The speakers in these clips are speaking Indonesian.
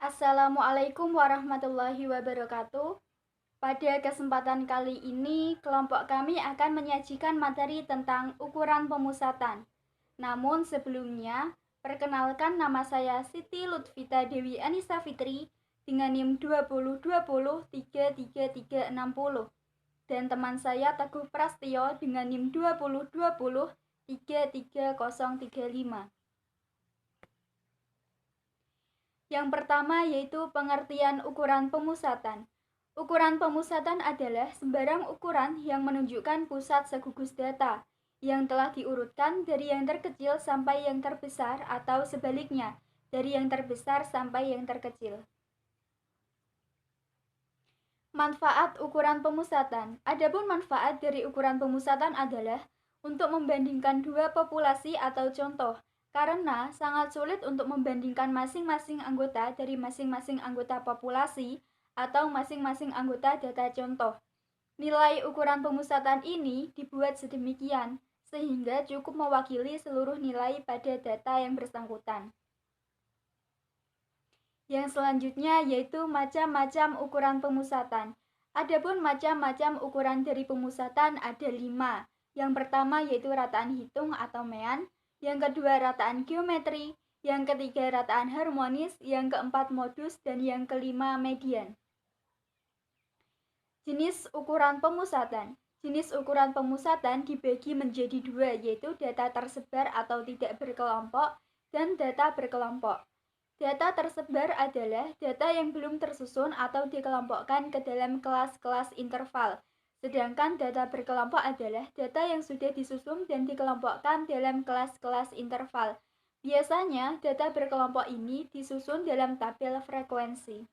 Assalamualaikum warahmatullahi wabarakatuh. Pada kesempatan kali ini, kelompok kami akan menyajikan materi tentang ukuran pemusatan. Namun sebelumnya, perkenalkan nama saya Siti Lutfita Dewi Anissa Fitri dengan NIM 2020333360 dan teman saya Teguh Prastio dengan NIM 2020333035. Yang pertama yaitu pengertian ukuran pemusatan. Ukuran pemusatan adalah sembarang ukuran yang menunjukkan pusat segugus data yang telah diurutkan dari yang terkecil sampai yang terbesar atau sebaliknya, dari yang terbesar sampai yang terkecil. Manfaat ukuran pemusatan. Adapun manfaat dari ukuran pemusatan adalah untuk membandingkan dua populasi atau contoh, karena sangat sulit untuk membandingkan masing-masing anggota dari masing-masing anggota populasi atau masing-masing anggota data contoh. Nilai ukuran pemusatan ini dibuat sedemikian sehingga cukup mewakili seluruh nilai pada data yang bersangkutan. Yang selanjutnya yaitu macam-macam ukuran pemusatan. Adapun macam-macam ukuran dari pemusatan ada 5. Yang pertama yaitu rataan hitung atau mean, yang kedua rataan geometri, yang ketiga rataan harmonis, yang keempat modus, dan yang kelima median. Jenis ukuran pemusatan. Jenis ukuran pemusatan dibagi menjadi dua, yaitu data tersebar atau tidak berkelompok dan data berkelompok. Data tersebar adalah data yang belum tersusun atau dikelompokkan ke dalam kelas-kelas interval. Sedangkan data berkelompok adalah data yang sudah disusun dan dikelompokkan dalam kelas-kelas interval. Biasanya, data berkelompok ini disusun dalam tabel frekuensi.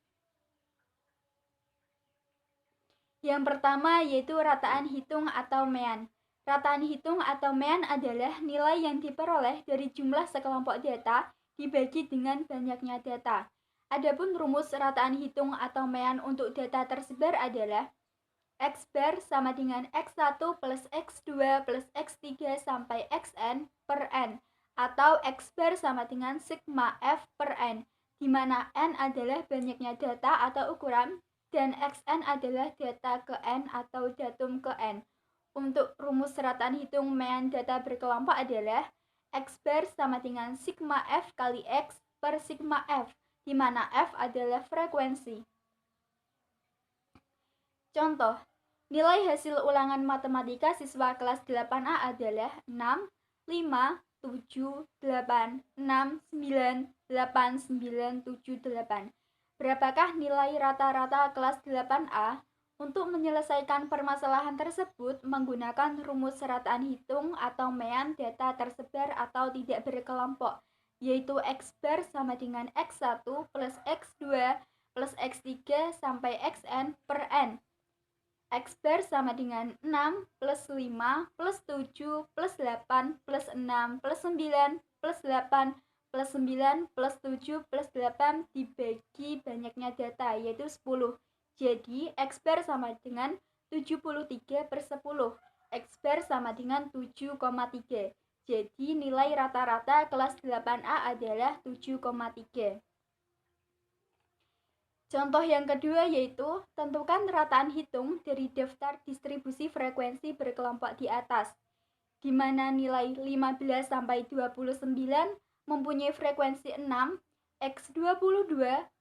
Yang pertama yaitu rataan hitung atau mean. Rataan hitung atau mean adalah nilai yang diperoleh dari jumlah sekelompok data dibagi dengan banyaknya data. Adapun rumus rataan hitung atau mean untuk data tersebar adalah X bar sama dengan X1 plus X2 plus X3 sampai Xn per N, atau X bar sama dengan sigma F per N, di mana N adalah banyaknya data atau ukuran dan Xn adalah data ke N atau datum ke N. Untuk rumus rataan hitung mean data berkelompok adalah X bar sama dengan sigma F kali X per sigma F, di mana F adalah frekuensi. Contoh, nilai hasil ulangan matematika siswa kelas 8A adalah 6, 5, 7, 8, 6, 9, 8, 9, 7, 8. Berapakah nilai rata-rata kelas 8A? Untuk menyelesaikan permasalahan tersebut menggunakan rumus rataan hitung atau mean data tersebar atau tidak berkelompok, yaitu X bar sama dengan X1 plus X2 plus X3 sampai Xn per N. X bar sama dengan 6 plus 5 plus 7 plus 8 plus 6 plus 9 plus 8 plus 9 plus 7 plus 8 dibagi banyaknya data yaitu 10. Jadi X bar sama dengan 73 per 10. X bar sama dengan 7,3. Jadi nilai rata-rata kelas 8A adalah 7,3. Contoh yang kedua yaitu tentukan rataan hitung dari daftar distribusi frekuensi berkelompok di atas, di mana nilai 15 sampai 29 mempunyai frekuensi 6, X22,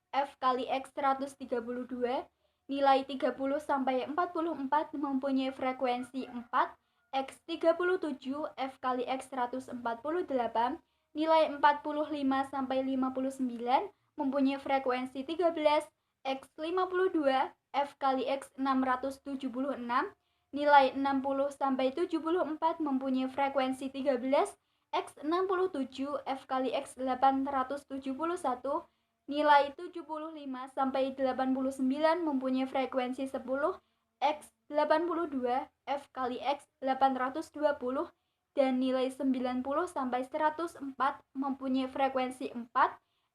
F kali X132, nilai 30 sampai 44 mempunyai frekuensi 4, X37, F kali X148, nilai 45 sampai 59 mempunyai frekuensi 13, X52, F kali X676, nilai 60 sampai 74 mempunyai frekuensi 13, X67, F kali X871, nilai 75 sampai 89 mempunyai frekuensi 10, X82, F kali X820, dan nilai 90 sampai 104 mempunyai frekuensi 4,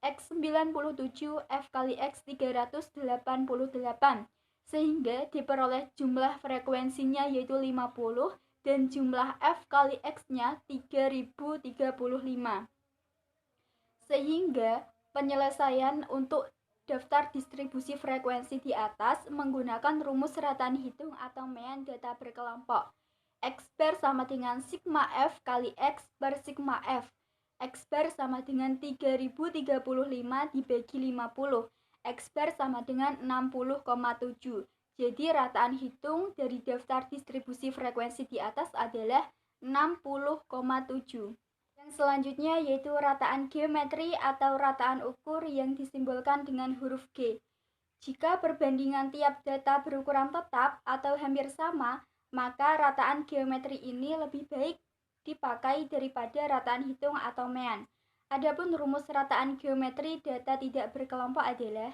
X97, F kali X388, sehingga diperoleh jumlah frekuensinya yaitu 50 dan jumlah F kali X-nya 3035. Sehingga penyelesaian untuk daftar distribusi frekuensi di atas menggunakan rumus rataan hitung atau mean data berkelompok. X bar sama dengan sigma F kali X per sigma F. X bar sama dengan 3035 dibagi 50. X bar sama dengan 60,7. Jadi rataan hitung dari daftar distribusi frekuensi di atas adalah 60,7. Yang selanjutnya yaitu rataan geometri atau rataan ukur yang disimbolkan dengan huruf G. Jika perbandingan tiap data berukuran tetap atau hampir sama, maka rataan geometri ini lebih baik dipakai daripada rataan hitung atau mean. Adapun rumus rataan geometri data tidak berkelompok adalah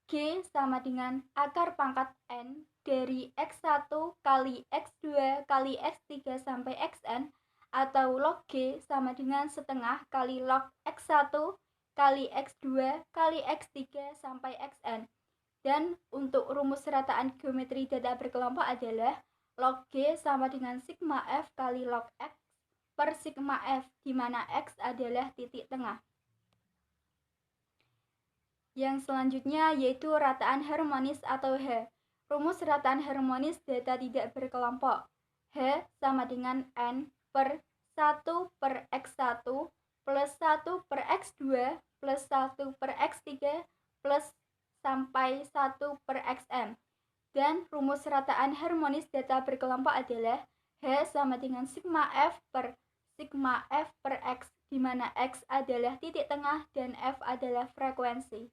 G sama dengan akar pangkat N dari X1 kali X2 kali X3 sampai Xn, atau log G sama dengan setengah kali log X1 kali X2 kali X3 sampai Xn. Dan untuk rumus rataan geometri data berkelompok adalah log G sama dengan sigma F kali log X per sigma F, di mana X adalah titik tengah. Yang selanjutnya yaitu rataan harmonis atau H. Rumus rataan harmonis data tidak berkelompok. H sama dengan N per 1 per X1 plus 1 per X2 plus 1 per X3 plus sampai 1 per Xm. Dan rumus rataan harmonis data berkelompok adalah H sama dengan sigma F per sigma F per X, di mana X adalah titik tengah dan F adalah frekuensi.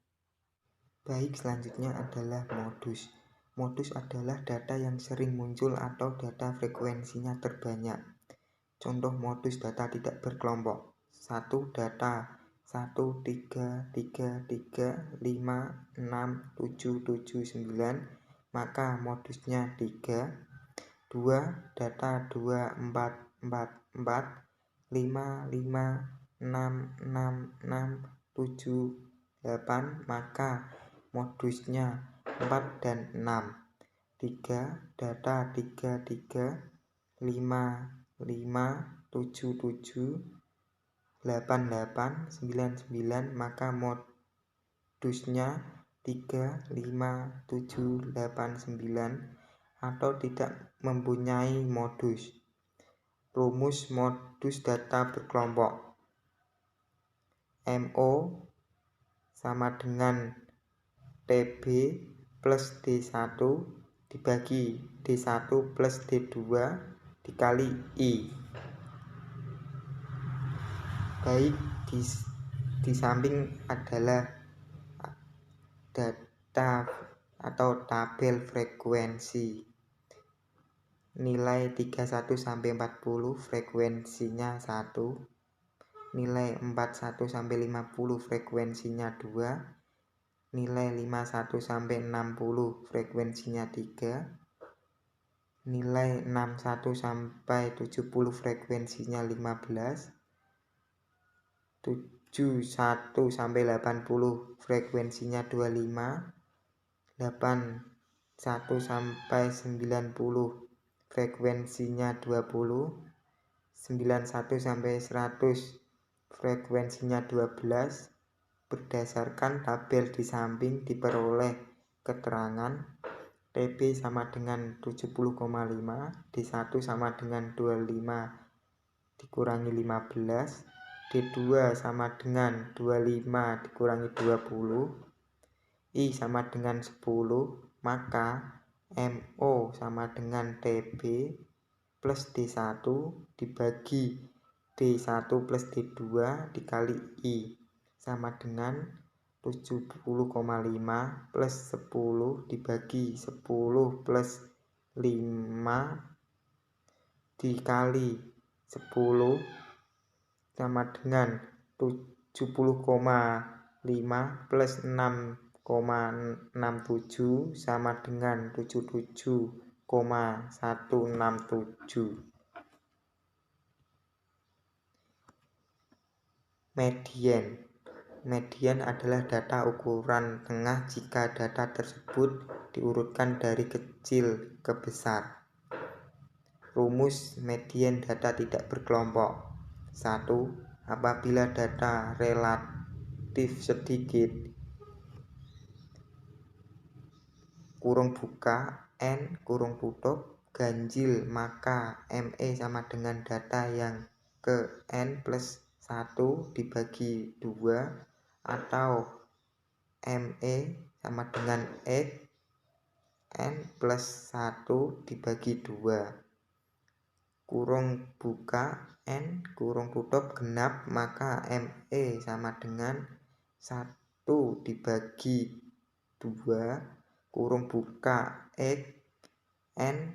Baik, selanjutnya adalah modus. Modus adalah data yang sering muncul atau data frekuensinya terbanyak. Contoh modus data tidak berkelompok. 1. Data 1, 3, 3, 3, 5, 6, 7, 7, 9, maka modusnya 3. 2. Data 2, 4, 4, 4, 5, 5, 6, 6, 6, 7, 8, maka modusnya 4 dan 6. 3. Data 3, 3, 5, 5, 7, 7, 8, 8, 9, 9, maka modusnya 3, 5, 7, 8, 9 atau tidak mempunyai modus. Rumus modus data berkelompok. MO sama dengan TB plus D1 dibagi D1 plus D2 dikali I. Baik, di samping adalah data atau tabel frekuensi. Nilai 31 sampai 40 frekuensinya 1. Nilai 41 sampai 50 frekuensinya 2. Nilai 51 sampai 60 frekuensinya 3. Nilai 61 sampai 70 frekuensinya 15. 71 sampai 80 frekuensinya 25. 81 sampai 90 frekuensinya 20. 91 sampai 100 frekuensinya 12. Berdasarkan tabel di samping diperoleh keterangan TB sama dengan 70,5, D1 sama dengan 25 dikurangi 15, D2 sama dengan 25 dikurangi 20, I sama dengan 10, maka MO sama dengan TB plus D1 dibagi D1 plus D2 dikali I sama dengan 70,5 plus 10 dibagi 10 plus 5 dikali 10 sama dengan 70,5 plus 6,67 sama dengan 77,167. Median. Median adalah data ukuran tengah jika data tersebut diurutkan dari kecil ke besar. Rumus median data tidak berkelompok. 1. Apabila data relatif sedikit, kurung buka N kurung tutup ganjil, maka ME sama dengan data yang ke N plus 1 dibagi 2 atau ME sama dengan X N plus 1 dibagi 2 kurung buka N kurung tutup genap, maka ME sama dengan 1 dibagi 2 kurung buka X N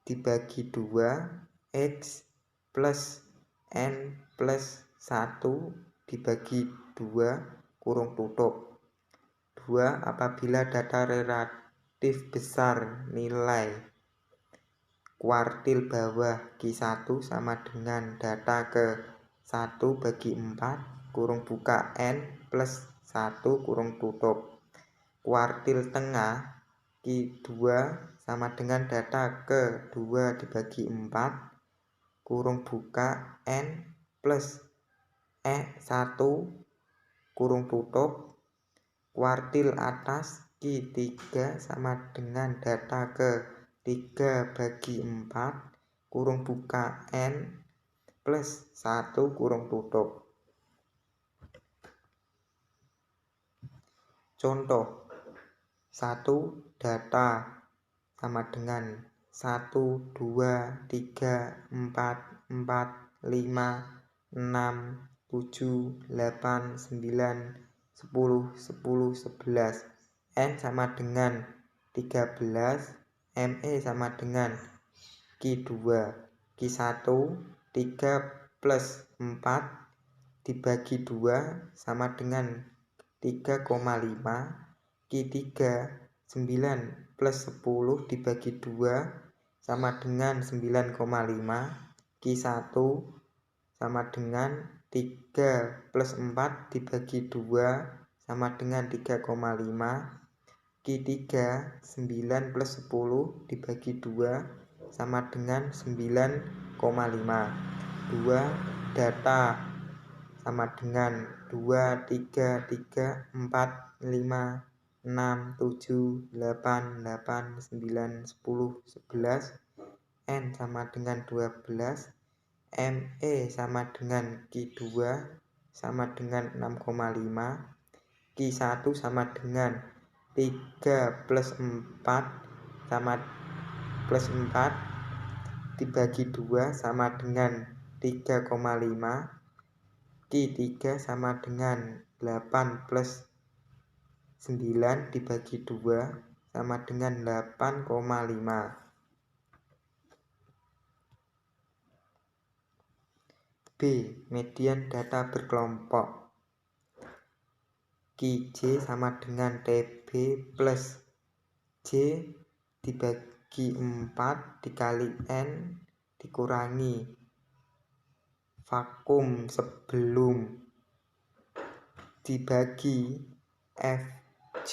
dibagi 2 X plus N plus 1 dibagi 2 kurung tutup 2 apabila data relatif besar nilai kuartil bawah Q1 sama dengan data ke 1 bagi 4 kurung buka N plus 1 kurung tutup kuartil tengah Q2 sama dengan data ke 2 dibagi 4 kurung buka N plus E1 kurung tutup kuartil atas Q3 sama dengan data ke 3 bagi 4 kurung buka N plus 1 kurung tutup. Contoh 1 data sama dengan 1, 2, 3, 4, 4, 5, 6, 7, 8, 9, 10, 10, 11 N sama dengan 13 ME sama dengan Q2 Q1 3 plus 4 dibagi 2 sama dengan 3,5 Q3 9 plus 10 dibagi 2 sama dengan 9,5 Q1 sama dengan 3 plus 4 dibagi 2 sama dengan 3,5 Q3 9 plus 10 dibagi 2 sama dengan 9,5 2 data sama dengan 2, 3, 3, 4, 5, 6, 7, 8, 8, 9, 10, 11 N sama dengan 12 ME sama dengan Q2 sama dengan 6,5 Q1 sama dengan 3 plus 4 sama plus 4 dibagi 2 sama dengan 3,5 Q3 sama dengan 8 plus 9 dibagi 2 sama dengan 8,5 B. Median data berkelompok QJ sama dengan TB plus J dibagi 4 dikali N dikurangi vakum sebelum dibagi FG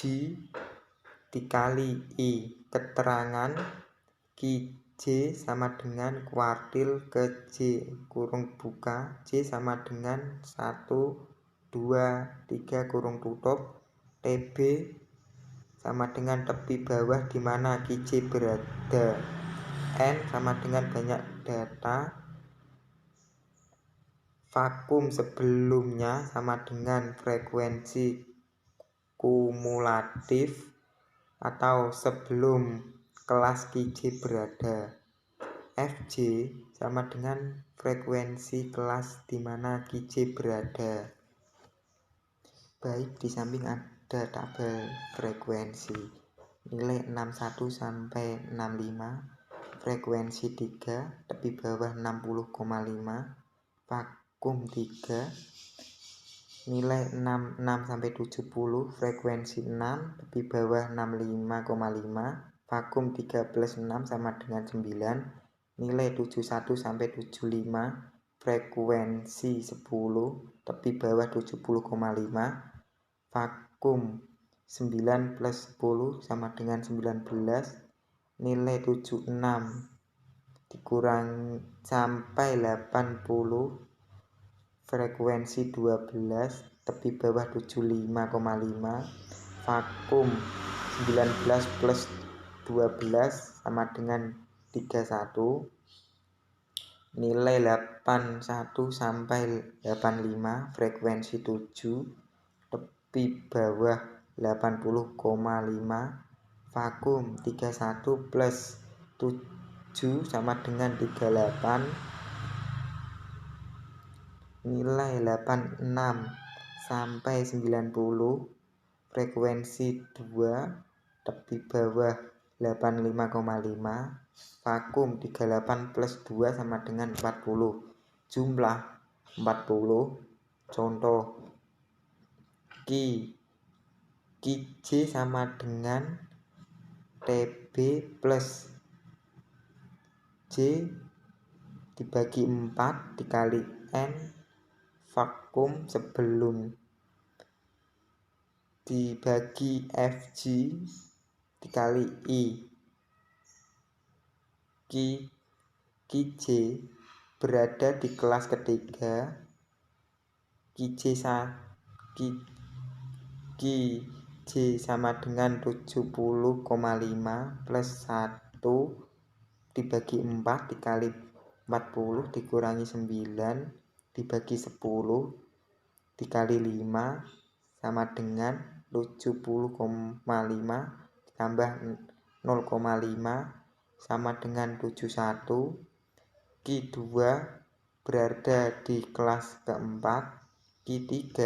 dikali I. Keterangan QJ sama dengan kuartil ke J kurung buka J sama dengan 1, 2, 3 kurung tutup TB sama dengan tepi bawah di mana QJ berada N sama dengan banyak data vakum sebelumnya sama dengan frekuensi kumulatif atau sebelum kelas QJ berada FJ sama dengan frekuensi kelas di mana QJ berada. Baik, di samping ada tabel frekuensi nilai 61 sampai 65 frekuensi 3 tepi bawah 60,5 vakum 3 nilai 66 sampai 70 frekuensi 6 tepi bawah 65,5 vakum 3 plus 6 sama dengan 9 nilai 71 sampai 75 frekuensi 10 tepi bawah 70,5 vakum 9 plus 10 sama dengan 19 nilai 76 dikurang sampai 80 frekuensi 12 tepi bawah 75,5 vakum 19 plus 12 sama dengan 31. Nilai 81 sampai 85, frekuensi 7, tepi bawah 80,5, vakum 31 plus 7 sama dengan 38. Nilai 86 sampai 90, frekuensi 2, tepi bawah 85,5, vakum 38 plus 2 sama dengan 40. Jumlah 40. Contoh J sama dengan TB plus J dibagi 4 dikali N, vakum sebelum dibagi FG dikali I. J berada di kelas ketiga. J sama dengan 70,5 plus 1 dibagi 4 dikali 40 dikurangi 9 dibagi 10 dikali 5 sama dengan 70,5 tambah 0,5 sama dengan 71. Q2 berada di kelas keempat. Q3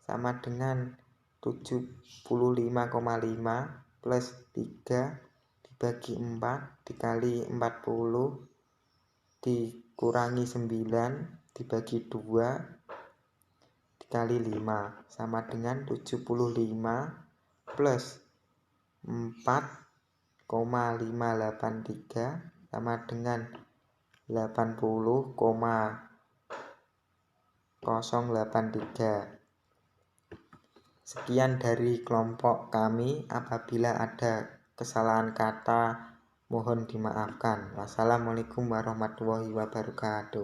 sama dengan 75,5 plus 3 dibagi 4 dikali 40 dikurangi 9 dibagi 2 dikali 5 sama dengan 75 plus 4,583 sama dengan 80,083. Sekian dari kelompok kami. Apabila ada kesalahan kata mohon dimaafkan. Wassalamualaikum warahmatullahi wabarakatuh.